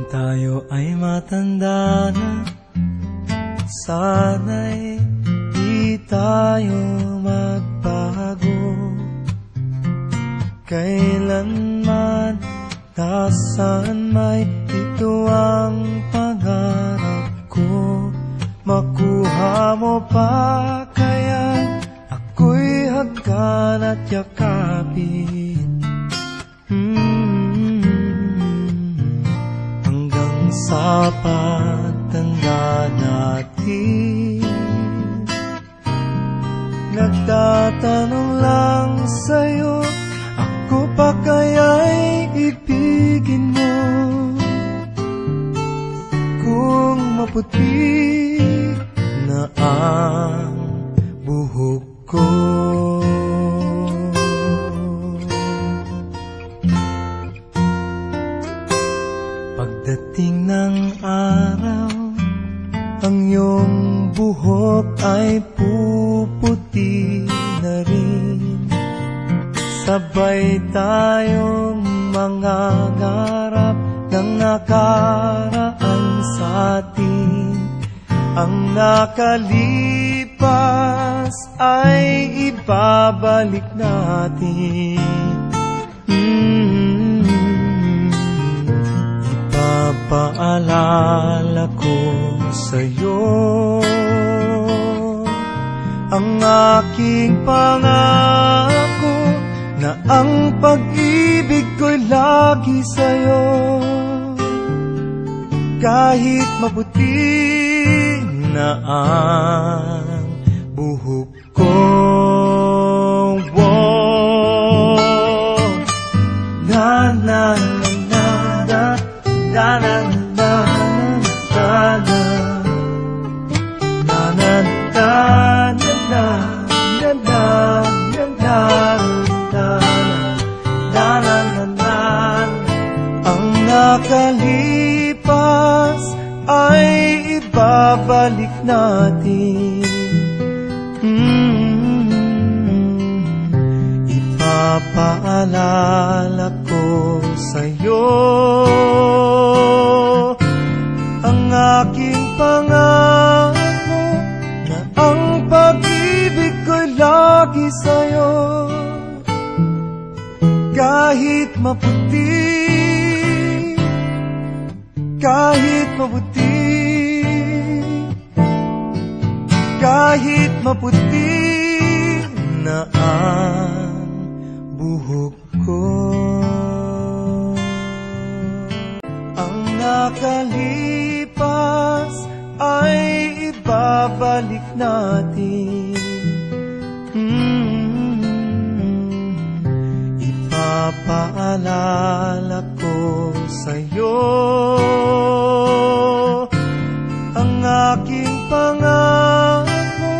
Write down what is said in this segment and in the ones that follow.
tayo ay matanda na, sana'y di tayo magbago. Kailanman, nasaan may ito ang pangarap ko. Makuha mo pa kaya ako'y hagkan at yakapin. Hanggang sa pagtanda natin, nagtatanong lang sa'yo, ako pa kaya'y ibigin mo? Kung maputi na ang buhok ko, pagdating ng araw, ang iyong buhok ay puputi na rin. Sabay tayong mangangarap ng nakaraan sa atin. Ang nakalipas ay ibabalik natin. Ipapaalala ko sa'yo ang aking pangako, na ang pag-ibig ko'y lagi sa'yo. Kahit maputi na ang buhok ko, na na na na na na na na na nakalipas ay ibabalik natin. Ipapaalala ko sa'yo ang aking pangako, na ang pag-ibig ko'y lagi sa'yo. Kahit maputi, kahit maputi, kahit maputi na ang buhok ko. Ang nakalipas ay ibabalik natin. Ipapaalala ko sa'yo ang aking pangako,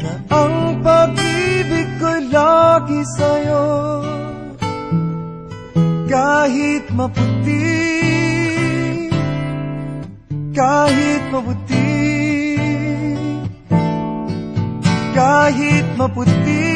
na ang pag-ibig ko'y lagi sa'yo. Kahit maputi, kahit maputi, kahit maputi